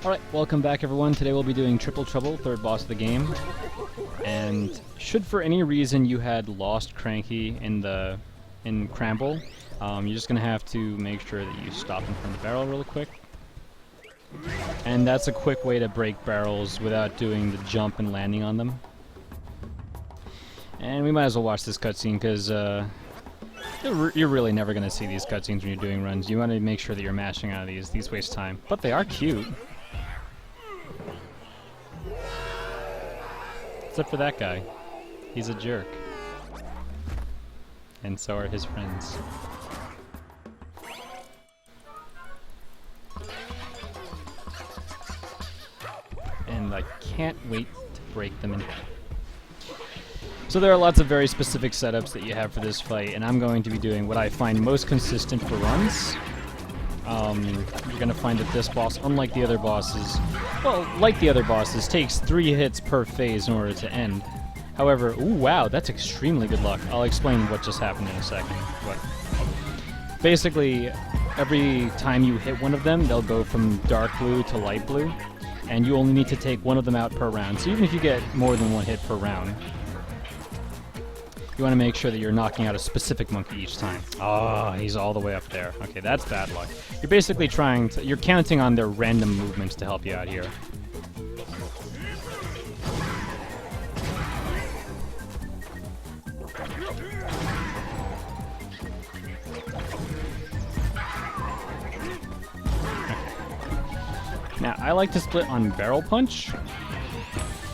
Alright, welcome back everyone. Today we'll be doing Triple Trouble, third boss of the game. And should for any reason you had lost Cranky in Cramble, you're just gonna have to make sure that you stop in front of the barrel real quick. And that's a quick way to break barrels without doing the jump and landing on them. And we might as well watch this cutscene because you're really never gonna see these cutscenes when you're doing runs. You want to make sure that you're mashing out of these waste time. But they are cute. Except for that guy. He's a jerk. And so are his friends. And I can't wait to break them in half. So there are lots of very specific setups that you have for this fight, and I'm going to be doing what I find most consistent for runs. You're going to find that this boss, unlike the other bosses, well, like the other bosses, takes 3 hits per phase in order to end. However, ooh, wow, that's extremely good luck. I'll explain what just happened in a second. But basically, every time you hit one of them, they'll go from dark blue to light blue, and you only need to take one of them out per round. So even if you get more than 1 hit per round, you want to make sure that you're knocking out a specific monkey each time. Ah, he's all the way up there. Okay, that's bad luck. You're basically you're counting on their random movements to help you out here. Now, I like to split on Barrel Punch.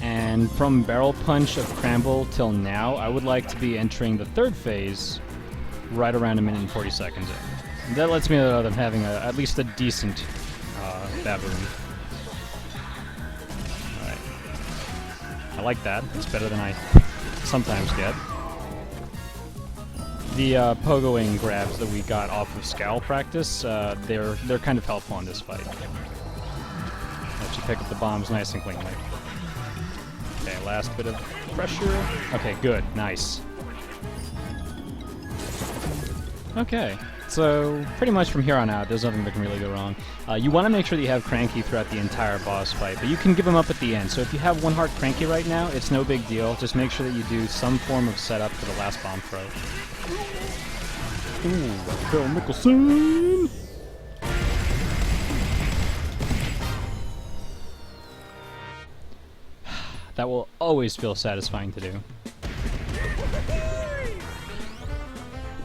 And from Barrel Punch of Cramble till now, I would like to be entering the 3rd phase right around 1 minute and 40 seconds in. And that lets me know that I'm having at least a decent baboon. Alright. I like that. It's better than I sometimes get. The pogoing grabs that we got off of Scowl practice, they're kind of helpful in this fight. Let you pick up the bombs nice and cleanly. Okay, last bit of pressure. Okay, good. Nice. Okay, so pretty much from here on out, there's nothing that can really go wrong. You want to make sure that you have Cranky throughout the entire boss fight, but you can give him up at the end. So if you have 1 heart Cranky right now, it's no big deal. Just make sure that you do some form of setup for the last bomb throw. Ooh, Phil Mickelson! That will always feel satisfying to do.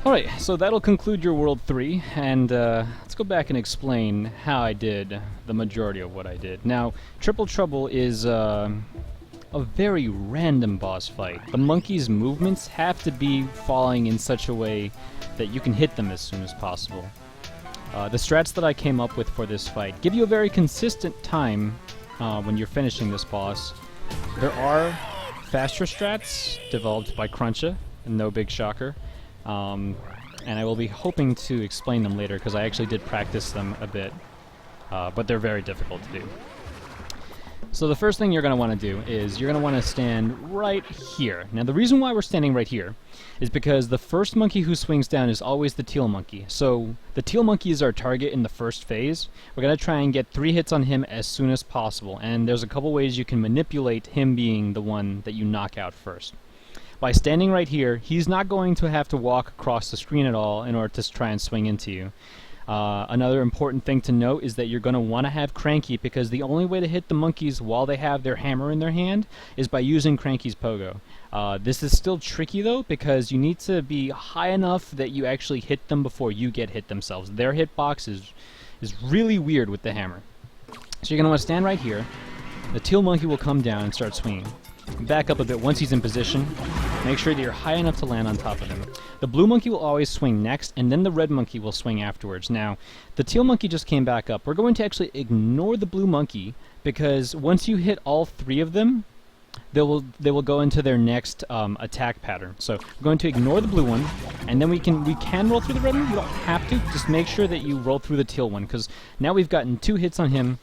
Alright, so that'll conclude your World 3, and let's go back and explain how I did the majority of what I did. Now, Triple Trouble is a very random boss fight. The monkey's movements have to be falling in such a way that you can hit them as soon as possible. The strats that I came up with for this fight give you a very consistent time when you're finishing this boss. There are faster strats developed by Cruncha, no big shocker, and I will be hoping to explain them later because I actually did practice them a bit, but they're very difficult to do. So the first thing you're going to want to do is you're going to want to stand right here. Now the reason why we're standing right here is because the first monkey who swings down is always the teal monkey. So the teal monkey is our target in the first phase. We're going to try and get 3 hits on him as soon as possible, and there's a couple ways you can manipulate him being the one that you knock out first. By standing right here, he's not going to have to walk across the screen at all in order to try and swing into you. Another important thing to note is that you're going to want to have Cranky because the only way to hit the monkeys while they have their hammer in their hand is by using Cranky's pogo. This is still tricky though because you need to be high enough that you actually hit them before you get hit themselves. Their hitbox is really weird with the hammer. So you're going to want to stand right here. The teal monkey will come down and start swinging. Back up a bit once he's in position. Make sure that you're high enough to land on top of him. The blue monkey will always swing next, and then the red monkey will swing afterwards. Now, the teal monkey just came back up. We're going to actually ignore the blue monkey, because once you hit all 3 of them, they will go into their next attack pattern. So we're going to ignore the blue one, and then we can roll through the red one. You don't have to. Just make sure that you roll through the teal one, because now we've gotten 2 hits on him,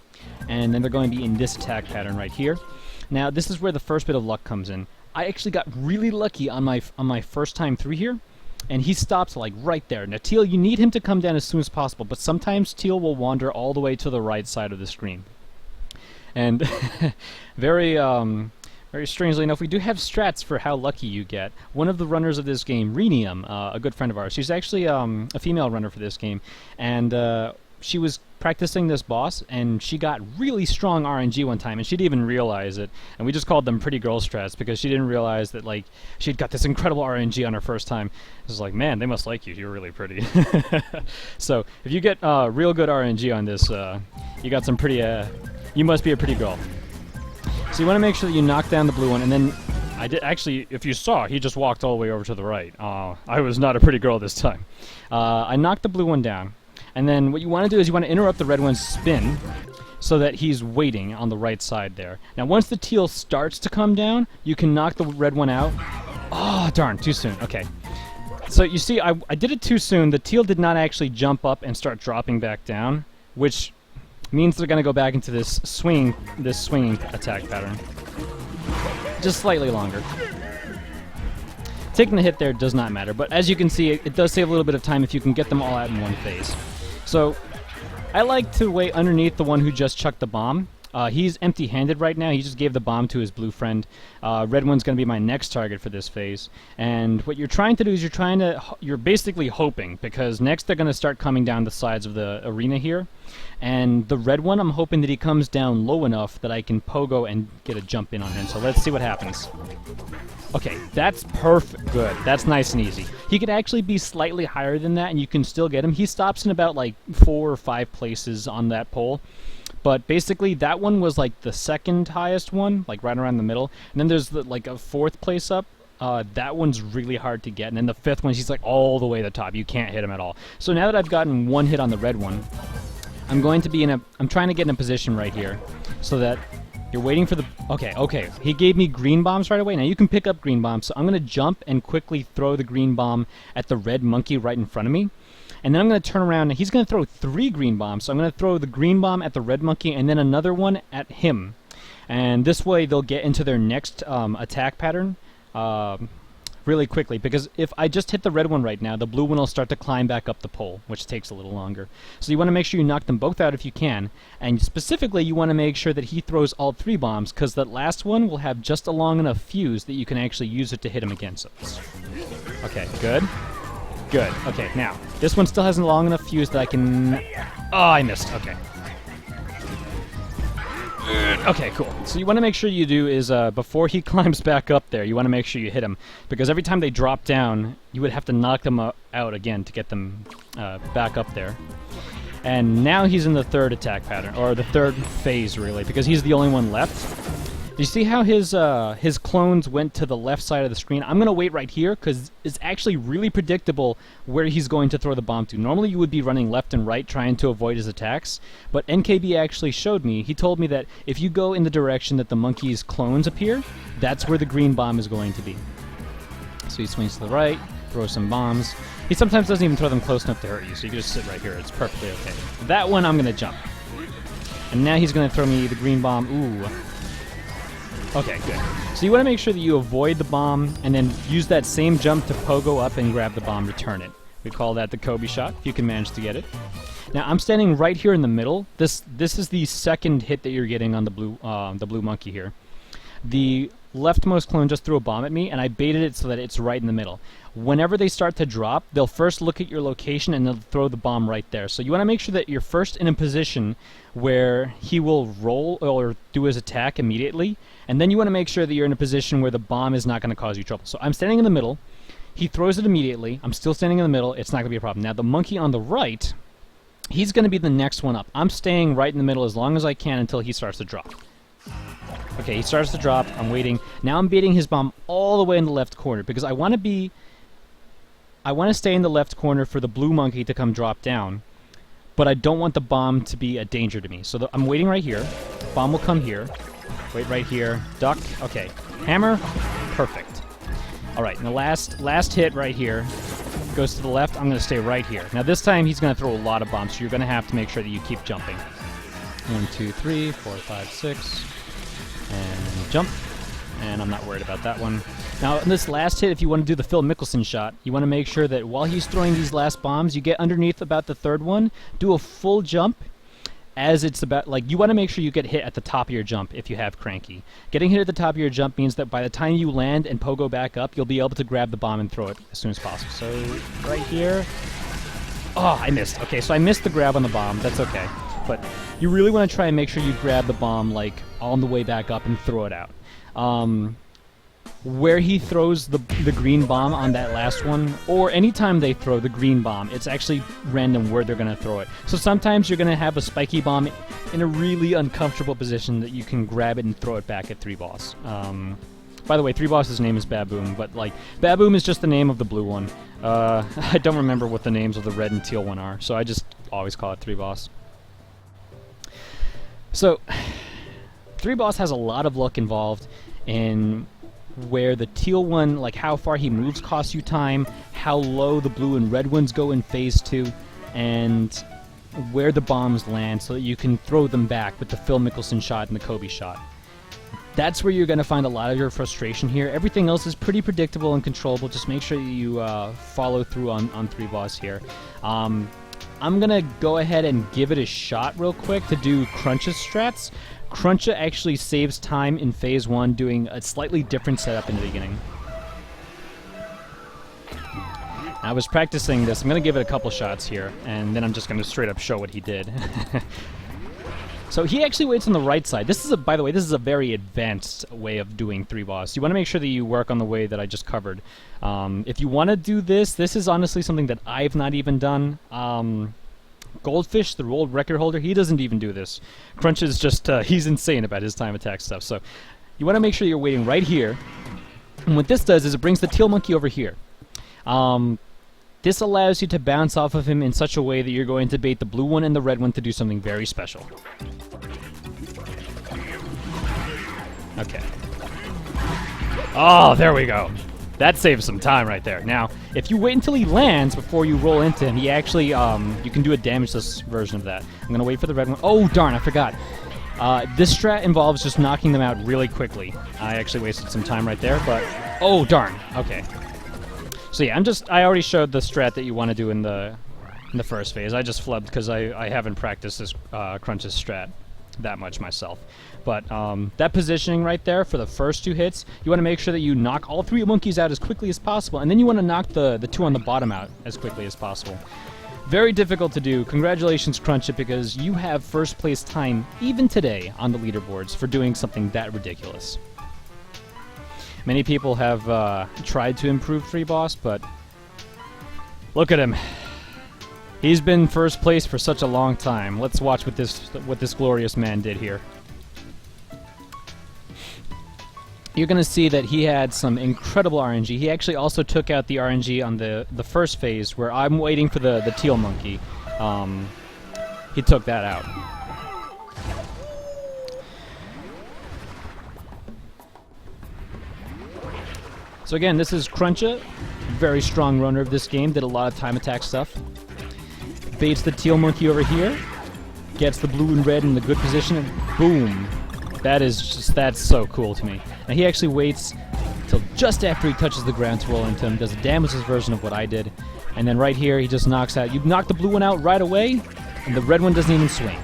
and then they're going to be in this attack pattern right here. Now, this is where the first bit of luck comes in. I actually got really lucky on my first time through here, and he stops like right there. Now, Teal, you need him to come down as soon as possible, but sometimes Teal will wander all the way to the right side of the screen. And very very strangely enough, we do have strats for how lucky you get. One of the runners of this game, Renium, a good friend of ours, she's actually a female runner for this game, and she was practicing this boss, and she got really strong RNG one time, and she didn't even realize it. And we just called them pretty girl strats because she didn't realize that, like, she'd got this incredible RNG on her first time. It was like, man, they must like you. You're really pretty. So if you get real good RNG on this, you got some pretty. You must be a pretty girl. So you want to make sure that you knock down the blue one, and then I did actually. If you saw, he just walked all the way over to the right. I was not a pretty girl this time. I knocked the blue one down. And then what you want to do is you want to interrupt the red one's spin so that he's waiting on the right side there. Now once the teal starts to come down, you can knock the red one out. Oh, darn, too soon. Okay. So you see, I did it too soon. The teal did not actually jump up and start dropping back down, which means they're going to go back into this swinging attack pattern. Just slightly longer. Taking the hit there does not matter, but as you can see, it does save a little bit of time if you can get them all out in one phase. So, I like to wait underneath the one who just chucked the bomb. He's empty-handed right now. He just gave the bomb to his blue friend. Red one's going to be my next target for this phase. And what you're trying to do is you're basically hoping, because next they're going to start coming down the sides of the arena here. And the red one, I'm hoping that he comes down low enough that I can pogo and get a jump in on him. So let's see what happens. Okay, that's perfect. Good. That's nice and easy. He could actually be slightly higher than that, and you can still get him. He stops in about like 4 or 5 places on that pole. But basically, that one was like the second highest one, like right around the middle. And then there's like a 4th place up. That one's really hard to get. And then the 5th one, he's like all the way to the top. You can't hit him at all. So now that I've gotten one hit on the red one, I'm trying to get in a position right here so that you're waiting for the... Okay. He gave me green bombs right away. Now you can pick up green bombs. So I'm going to jump and quickly throw the green bomb at the red monkey right in front of me. And then I'm going to turn around, and he's going to throw 3 green bombs. So I'm going to throw the green bomb at the red monkey and then another one at him. And this way they'll get into their next attack pattern really quickly. Because if I just hit the red one right now, the blue one will start to climb back up the pole, which takes a little longer. So you want to make sure you knock them both out if you can. And specifically, you want to make sure that he throws all 3 bombs, because that last one will have just a long enough fuse that you can actually use it to hit him against it. Okay, good. Good. Okay, now, this one still has a long enough fuse that I can... Oh, I missed. Okay. Okay, cool. So you want to make sure you do is, before he climbs back up there, you want to make sure you hit him. Because every time they drop down, you would have to knock them out again to get them back up there. And now he's in the 3rd attack pattern, or the 3rd phase, really, because he's the only one left. Do you see how his clones went to the left side of the screen? I'm going to wait right here because it's actually really predictable where he's going to throw the bomb to. Normally you would be running left and right trying to avoid his attacks, but NKB actually showed me, he told me that if you go in the direction that the monkey's clones appear, that's where the green bomb is going to be. So he swings to the right, throws some bombs. He sometimes doesn't even throw them close enough to hurt you, so you can just sit right here. It's perfectly okay. That one I'm going to jump. And now he's going to throw me the green bomb. Ooh. Okay, good. So you want to make sure that you avoid the bomb and then use that same jump to pogo up and grab the bomb, return it. We call that the Kobe shot, if you can manage to get it. Now, I'm standing right here in the middle. This is the second hit that you're getting on the blue monkey here. The leftmost clone just threw a bomb at me, and I baited it so that it's right in the middle. Whenever they start to drop, they'll first look at your location and they'll throw the bomb right there. So you want to make sure that you're first in a position where he will roll or do his attack immediately, and then you want to make sure that you're in a position where the bomb is not going to cause you trouble. So I'm standing in the middle. He throws it immediately. I'm still standing in the middle. It's not going to be a problem. Now the monkey on the right, he's going to be the next one up. I'm staying right in the middle as long as I can until he starts to drop. Okay, he starts to drop. I'm waiting. Now I'm baiting his bomb all the way in the left corner because I want to stay in the left corner for the blue monkey to come drop down, but I don't want the bomb to be a danger to me. So I'm waiting right here. Bomb will come here. Wait right here. Duck. Okay. Hammer. Perfect. All right, and the last hit right here goes to the left. I'm going to stay right here. Now this time he's going to throw a lot of bombs, so you're going to have to make sure that you keep jumping. 1, 2, 3, 4, 5, 6. And jump. And I'm not worried about that one. Now, in this last hit, if you want to do the Phil Mickelson shot, you want to make sure that while he's throwing these last bombs, you get underneath about the 3rd one, do a full jump, as it's about, like, you want to make sure you get hit at the top of your jump if you have Cranky. Getting hit at the top of your jump means that by the time you land and pogo back up, you'll be able to grab the bomb and throw it as soon as possible. So, right here. Oh, I missed. Okay, so I missed the grab on the bomb. That's okay. But you really want to try and make sure you grab the bomb, like, on the way back up and throw it out. Where he throws the green bomb on that last one, or anytime they throw the green bomb, it's actually random where they're going to throw it. So sometimes you're going to have a spiky bomb in a really uncomfortable position that you can grab it and throw it back at 3-Boss. By the way, 3-Boss's name is Baboom, but, like, Baboom is just the name of the blue one. I don't remember what the names of the red and teal one are, so I just always call it 3-Boss. So, 3-Boss has a lot of luck involved in where the teal one, like how far he moves costs you time, how low the blue and red ones go in phase 2, and where the bombs land so that you can throw them back with the Phil Mickelson shot and the Kobe shot. That's where you're going to find a lot of your frustration here. Everything else is pretty predictable and controllable. Just make sure you follow through on 3-Boss here. I'm going to go ahead and give it a shot real quick to do Crunch's strats. Cruncha actually saves time in phase 1 doing a slightly different setup in the beginning. I was practicing this. I'm going to give it a couple shots here, and then I'm just going to straight up show what he did. So he actually waits on the right side. This is by the way, this is a very advanced way of doing 3-Boss. You want to make sure that you work on the way that I just covered. If you want to do this is honestly something that I've not even done. Goldfish, the world record holder, he doesn't even do this. Crunch is just, he's insane about his time attack stuff. So you want to make sure you're waiting right here. And what this does is it brings the teal monkey over here. This allows you to bounce off of him in such a way that you're going to bait the blue one and the red one to do something very special. Okay. Oh, there we go. That saves some time right there. Now, if you wait until he lands before you roll into him, he actually, you can do a damageless version of that. I'm going to wait for the red one. Oh, darn, I forgot. This strat involves just knocking them out really quickly. I actually wasted some time right there, but... Oh, darn. Okay. So yeah, I already showed the strat that you want to do in the first phase. I just flubbed because I haven't practiced this Crunch's strat that much myself. But that positioning right there for the first 2 hits, you want to make sure that you knock all 3 monkeys out as quickly as possible, and then you want to knock the 2 on the bottom out as quickly as possible. Very difficult to do. Congratulations, Crunch It, because you have first place time even today on the leaderboards for doing something that ridiculous. Many people have tried to improve 3-Boss, but look at him. He's been first place for such a long time. Let's watch what this glorious man did here. You're going to see that he had some incredible RNG. He actually also took out the RNG on the first phase, where I'm waiting for the teal monkey. He took that out. So again, this is Cruncha, very strong runner of this game, did a lot of time attack stuff. Baits the teal monkey over here, gets the blue and red in the good position, and boom. That's so cool to me. Now he actually waits till just after he touches the ground to roll into him, does a damageless version of what I did, and then right here he just knocks out. You knock the blue one out right away, and the red one doesn't even swing.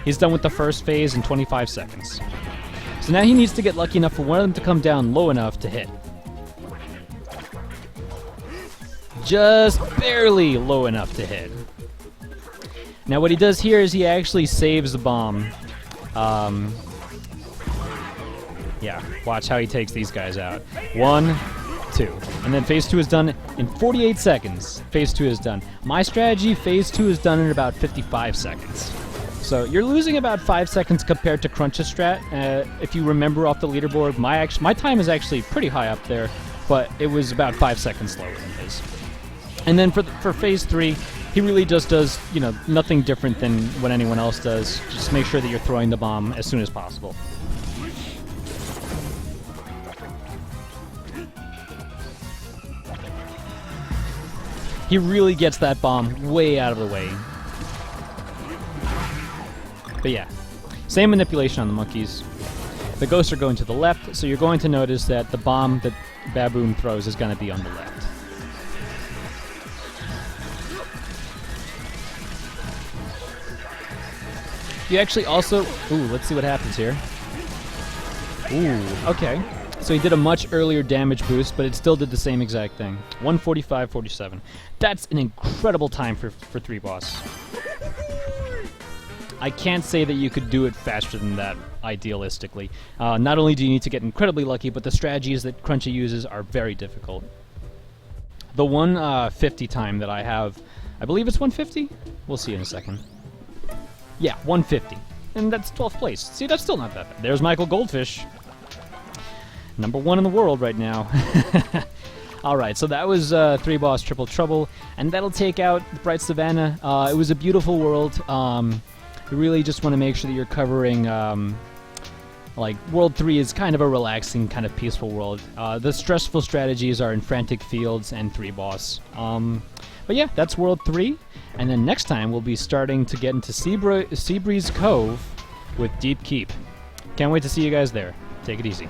He's done with the first phase in 25 seconds. So now he needs to get lucky enough for one of them to come down low enough to hit. Just barely low enough to hit. Now what he does here is he actually saves the bomb. Yeah, watch how he takes these guys out. 1, 2. And then phase 2 is done in 48 seconds. Phase 2 is done. My strategy, phase 2 is done in about 55 seconds. So you're losing about 5 seconds compared to Crunch's strat. If you remember off the leaderboard, my time is actually pretty high up there, but it was about 5 seconds slower than his. And then for phase 3, he really just does, nothing different than what anyone else does. Just make sure that you're throwing the bomb as soon as possible. He really gets that bomb way out of the way. But yeah, same manipulation on the monkeys. The ghosts are going to the left, so you're going to notice that the bomb that Baboom throws is going to be on the left. You actually also... Ooh, let's see what happens here. Ooh, okay. So he did a much earlier damage boost, but it still did the same exact thing. 145.47. That's an incredible time for 3 boss. I can't say that you could do it faster than that, idealistically. Not only do you need to get incredibly lucky, but the strategies that Crunchy uses are very difficult. The 150 time that I have, I believe it's 150? We'll see in a second. Yeah, 150. And that's 12th place. See, that's still not that bad. There's Michael Goldfish. #1 in the world right now. Alright, so that was 3 boss Triple Trouble, and that'll take out the Bright Savannah. It was a beautiful world. You really just want to make sure that you're covering, like, World 3 is kind of a relaxing, kind of peaceful world. The stressful strategies are in Frantic Fields and 3 boss. But yeah, that's World 3, and then next time we'll be starting to get into Seabreeze Cove with Deep Keep. Can't wait to see you guys there. Take it easy.